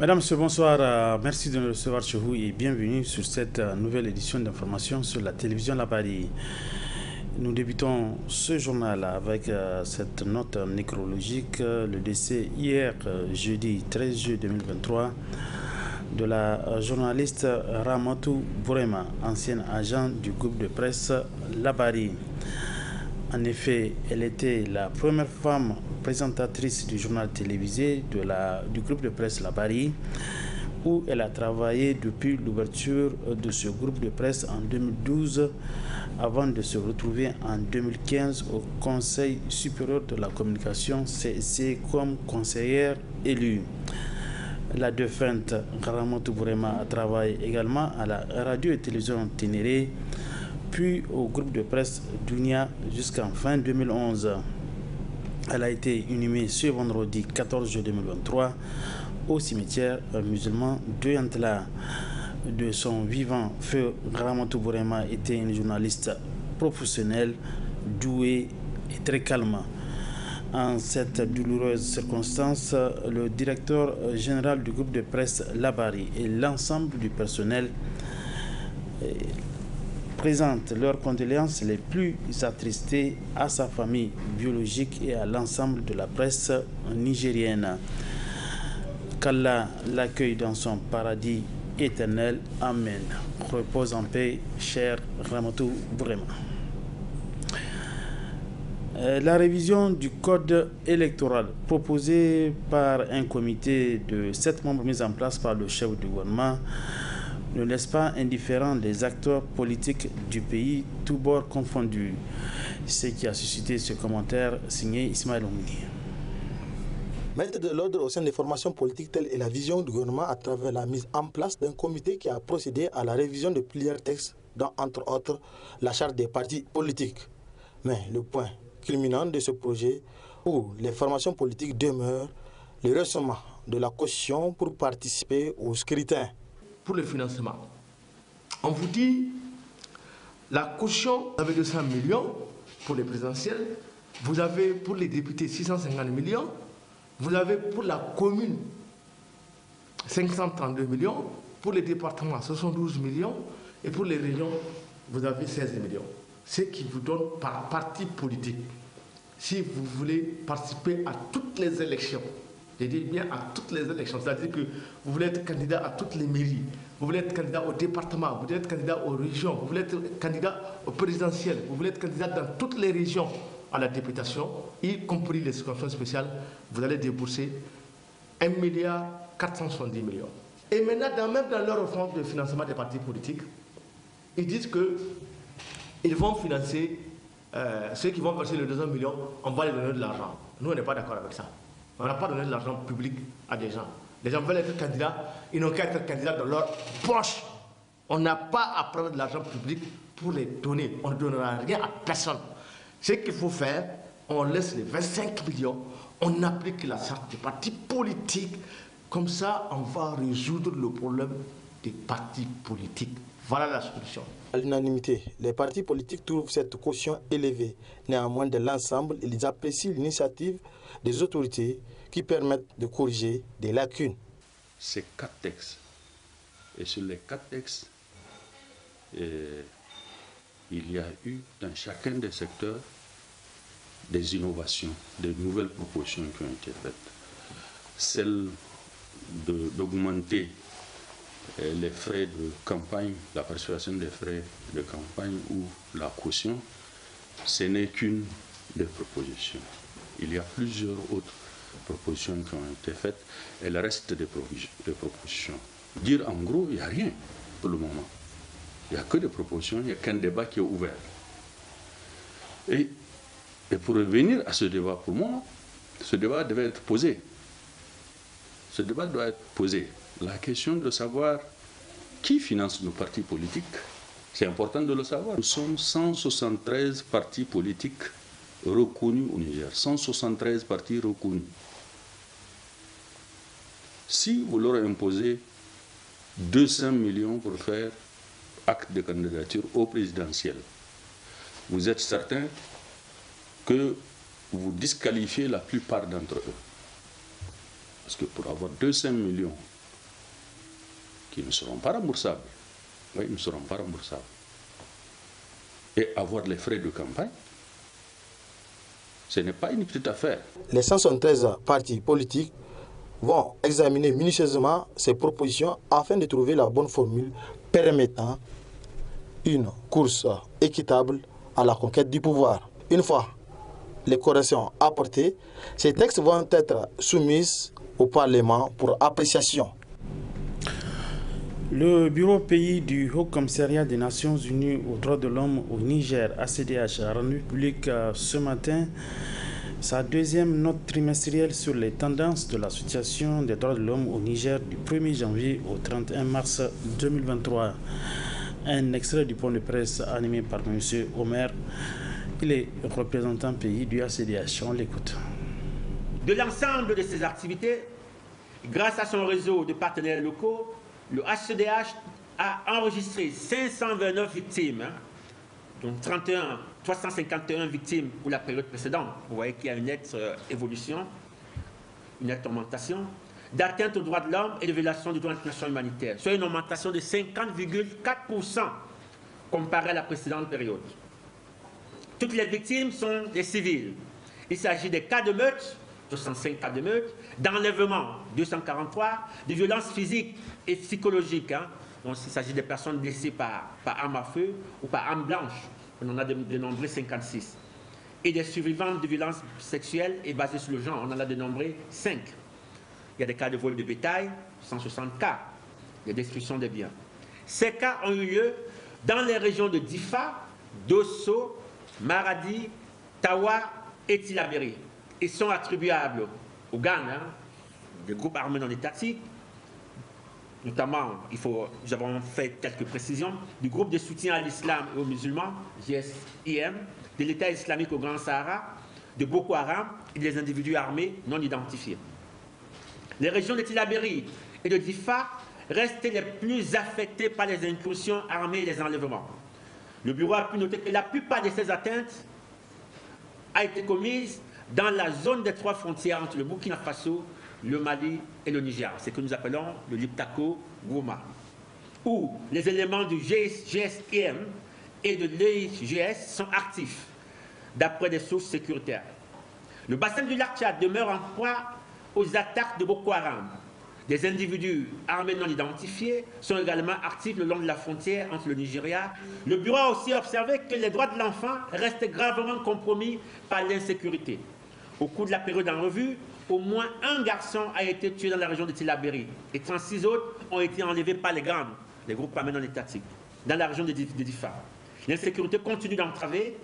Madame, bonsoir. Merci de nous recevoir chez vous et bienvenue sur cette nouvelle édition d'information sur la télévision La Paris. Nous débutons ce journal avec cette note nécrologique, le décès hier, jeudi 13 juillet 2023, de la journaliste Ramatou Bourema, ancienne agent du groupe de presse La Paris. En effet, elle était la première femme présentatrice du journal télévisé du groupe de presse La Paris, où elle a travaillé depuis l'ouverture de ce groupe de presse en 2012, avant de se retrouver en 2015 au Conseil supérieur de la communication CSC comme conseillère élue. La défunte Ramatou Bourema a travaillé également à la radio et télévision Ténéré, puis au groupe de presse Dunia jusqu'en fin 2011. Elle a été inhumée ce vendredi 14 juillet 2023 au cimetière musulman de Yantala. De son vivant, feu Ramatou Bourema était une journaliste professionnelle, douée et très calme. En cette douloureuse circonstance, le directeur général du groupe de presse La Paris et l'ensemble du personnel présentent leurs condoléances les plus attristées à sa famille biologique et à l'ensemble de la presse nigérienne. Qu'Allah l'accueille dans son paradis éternel. Amen. Repose en paix, cher Ramatou Bourema. La révision du code électoral proposée par un comité de 7 membres mis en place par le chef du gouvernement ne laisse pas indifférent des acteurs politiques du pays, tous bords confondus. Ce qui a suscité ce commentaire signé Ismaël Oumini. Mettre de l'ordre au sein des formations politiques, telle est la vision du gouvernement à travers la mise en place d'un comité qui a procédé à la révision de plusieurs textes, dont entre autres la charte des partis politiques. Mais le point culminant de ce projet, où les formations politiques demeurent, le versement de la caution pour participer au scrutin. Pour le financement, on vous dit la caution, vous avez 200 millions pour les présidentielles, vous avez pour les députés 650 millions, vous avez pour la commune 532 millions, pour les départements 72 millions et pour les régions vous avez 16 millions. Ce qui vous donne par parti politique. Si vous voulez participer à toutes les élections, je dis bien à toutes les élections, c'est-à-dire que vous voulez être candidat à toutes les mairies, vous voulez être candidat au département, vous voulez être candidat aux régions, vous voulez être candidat au présidentiel, vous voulez être candidat dans toutes les régions à la députation, y compris les circonscriptions spéciales, vous allez débourser 1,470 milliards. Et maintenant, même dans leur offre de financement des partis politiques, ils disent qu'ils vont financer ceux qui vont verser les 200 millions, on va leur donner de l'argent. Nous, on n'est pas d'accord avec ça. On n'a pas donné de l'argent public à des gens. Les gens veulent être candidats, ils n'ont qu'à être candidats dans leur poche. On n'a pas à prendre de l'argent public pour les donner. On ne donnera rien à personne. Ce qu'il faut faire, on laisse les 25 millions, on applique la charte des partis politiques. Comme ça, on va résoudre le problème des partis politiques. Voilà la solution. À l'unanimité, les partis politiques trouvent cette caution élevée. Néanmoins, de l'ensemble, ils apprécient l'initiative des autorités qui permettent de corriger des lacunes. C'est 4 textes. Et sur les 4 textes, il y a eu dans chacun des secteurs des innovations, des nouvelles propositions qui ont été faites. Celle d'augmenter les frais de campagne, la participation des frais de campagne ou la caution, ce n'est qu'une des propositions. Il y a plusieurs autres propositions qui ont été faites, elles restent des propositions. Dire en gros, il n'y a rien pour le moment. Il n'y a que des propositions, il n'y a qu'un débat qui est ouvert. Et pour revenir à ce débat, pour moi, ce débat devait être posé. Ce débat doit être posé. La question de savoir qui finance nos partis politiques, c'est important de le savoir. Nous sommes 173 partis politiques reconnus au Niger. 173 partis reconnus. Si vous leur imposez 200 millions pour faire acte de candidature au présidentiel, vous êtes certain que vous disqualifiez la plupart d'entre eux. Parce que pour avoir 200 millions qui ne seront pas remboursables. Oui, ils ne seront pas remboursables. Et avoir les frais de campagne, ce n'est pas une petite affaire. Les 173 partis politiques vont examiner minutieusement ces propositions afin de trouver la bonne formule permettant une course équitable à la conquête du pouvoir. Une fois les corrections apportées, ces textes vont être soumis au Parlement pour appréciation. Le bureau pays du Haut Commissariat des Nations Unies aux droits de l'homme au Niger, ACDH, a rendu public ce matin sa deuxième note trimestrielle sur les tendances de la situation des droits de l'homme au Niger du 1er janvier au 31 mars 2023. Un extrait du point de presse animé par M. Omer, il est représentant pays du ACDH. On l'écoute. De l'ensemble de ses activités, grâce à son réseau de partenaires locaux, le HCDH a enregistré 529 victimes, dont 351 victimes pour la période précédente. Vous voyez qu'il y a une nette évolution, une nette augmentation d'atteinte aux droits de l'homme et de violation du droit international humanitaire, soit une augmentation de 50,4% comparée à la précédente période. Toutes les victimes sont des civils. Il s'agit des cas de meurtre, 65 cas de meurtre, d'enlèvement, 243, de violences physiques et psychologiques. Donc, il s'agit des personnes blessées par arme à feu ou par arme blanche. On en a dénombré 56. Et des survivantes de violences sexuelles et basées sur le genre. On en a dénombré 5. Il y a des cas de vol de bétail, 160 cas. De destruction des biens. Ces cas ont eu lieu dans les régions de Difa, Dosso, Maradi, Tawa et Tillabéri. Ils sont attribuables au Ghana, des groupes armés non étatiques, notamment, nous avons fait quelques précisions, du groupe de soutien à l'islam et aux musulmans, GSIM, de l'État islamique au Grand Sahara, de Boko Haram et des individus armés non identifiés. Les régions de Tillabéri et de Difa restent les plus affectées par les incursions armées et les enlèvements. Le bureau a pu noter que la plupart de ces atteintes a été commise dans la zone des 3 frontières entre le Burkina Faso, le Mali et le Niger, ce que nous appelons le Liptako-Goma, où les éléments du GSIM et de l'EIGS sont actifs, d'après des sources sécuritaires. Le bassin du lac Tchad demeure en proie aux attaques de Boko Haram. Des individus armés non identifiés sont également actifs le long de la frontière entre le Nigeria. Le bureau a aussi observé que les droits de l'enfant restent gravement compromis par l'insécurité. Au cours de la période en revue, au moins un garçon a été tué dans la région de Tillabéri et 36 autres ont été enlevés par les gangs, les groupes armés non étatiques, dans la région de Difa. L'insécurité continue d'entraver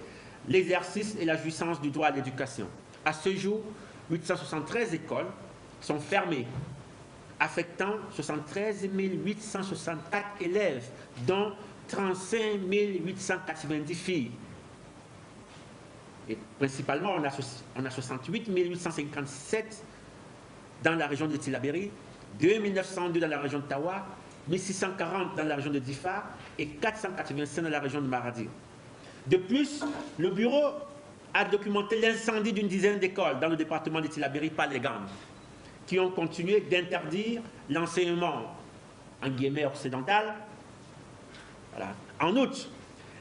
l'exercice et la jouissance du droit à l'éducation. À ce jour, 873 écoles sont fermées, affectant 73 864 élèves, dont 35 890 filles. Et principalement, on a 68 857 dans la région de Tillabéri, 2902 dans la région de Tawa, 1640 dans la région de Difa et 485 dans la région de Maradi. De plus, le bureau a documenté l'incendie d'une dizaine d'écoles dans le département de Tillabéri par les gangs, qui ont continué d'interdire l'enseignement en guillemets occidental. Voilà. En outre,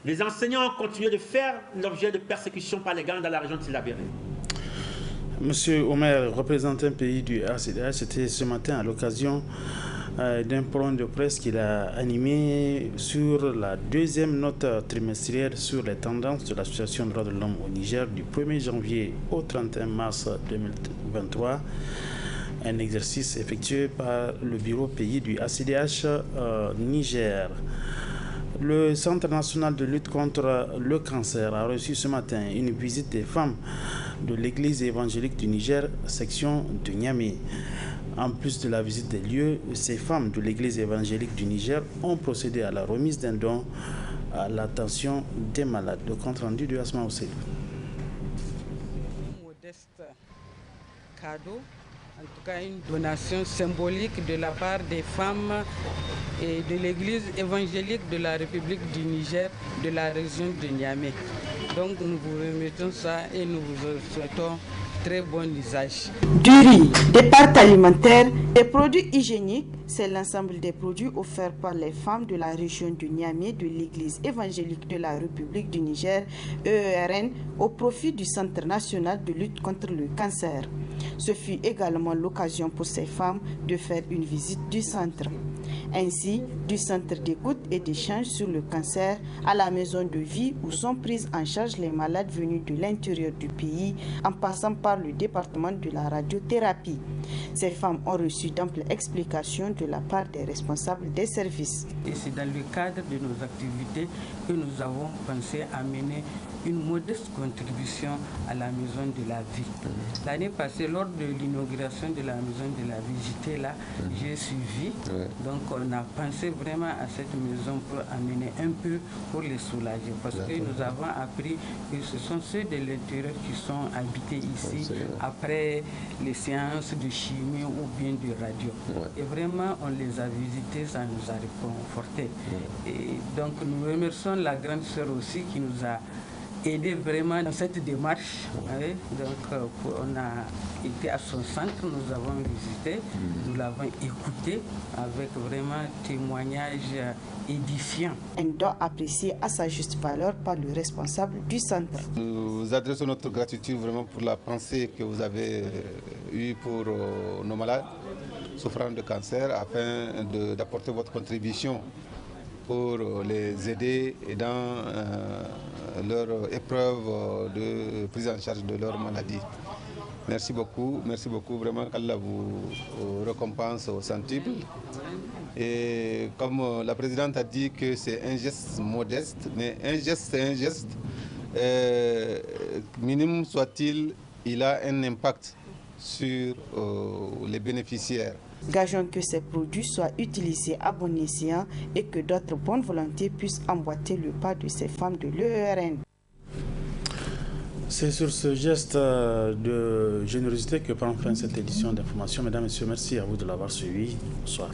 les enseignants ont continué de faire l'objet de persécutions par les gangs dans la région de Tillabéri. Monsieur Omer, représentant pays du ACDH, c'était ce matin à l'occasion d'un point de presse qu'il a animé sur la deuxième note trimestrielle sur les tendances de la situation des droits de l'homme au Niger du 1er janvier au 31 mars 2023. Un exercice effectué par le bureau pays du ACDH Niger. Le Centre national de lutte contre le cancer a reçu ce matin une visite des femmes de l'église évangélique du Niger, section de Niamey. En plus de la visite des lieux, ces femmes de l'église évangélique du Niger ont procédé à la remise d'un don à l'attention des malades. Le compte rendu de Asma Ousseïdou. Modeste cadeau, en tout cas une donation symbolique de la part des femmes et de l'église évangélique de la République du Niger, de la région de Niamey. Donc nous vous remettons ça et nous vous souhaitons très bon usage. Du riz, des pâtes alimentaires, des produits hygiéniques, c'est l'ensemble des produits offerts par les femmes de la région du Niamey de l'Église évangélique de la République du Niger, EERN, au profit du Centre national de lutte contre le cancer. Ce fut également l'occasion pour ces femmes de faire une visite du centre. Ainsi, du centre d'écoute et d'échange sur le cancer à la maison de vie où sont prises en charge les malades venus de l'intérieur du pays en passant par le département de la radiothérapie. Ces femmes ont reçu d'amples explications de la part des responsables des services. Et c'est dans le cadre de nos activités que nous avons pensé à mener une modeste contribution à la maison de la vie. L'année passée, lors de l'inauguration de la maison de la vie, j'étais là, j'ai suivi. Donc on a pensé vraiment à cette maison pour amener un peu pour les soulager. Parce que nous avons appris que ce sont ceux de l'intérieur qui sont habités ici après les séances de chimie ou bien de radio. Et vraiment, on les a visités, ça nous a réconfortés. Et donc nous remercions la grande sœur aussi qui nous a aider vraiment dans cette démarche. Donc on a été à son centre, nous avons visité, nous l'avons écouté avec vraiment témoignage édifiant. Un don apprécié à sa juste valeur par le responsable du centre. Nous adressons notre gratitude vraiment pour la pensée que vous avez eue pour nos malades souffrant de cancer afin d'apporter votre contribution pour les aider et dans leur épreuve de prise en charge de leur maladie. Merci beaucoup, vraiment qu'Allah vous récompense au centuple. Et comme la présidente a dit que c'est un geste modeste, mais un geste c'est un geste, minime soit-il, il a un impact sur les bénéficiaires. Gageons que ces produits soient utilisés à bon escient et que d'autres bonnes volontés puissent emboîter le pas de ces femmes de l'EERN. C'est sur ce geste de générosité que prend fin cette édition d'information. Mesdames et messieurs, merci à vous de l'avoir suivi. Bonsoir.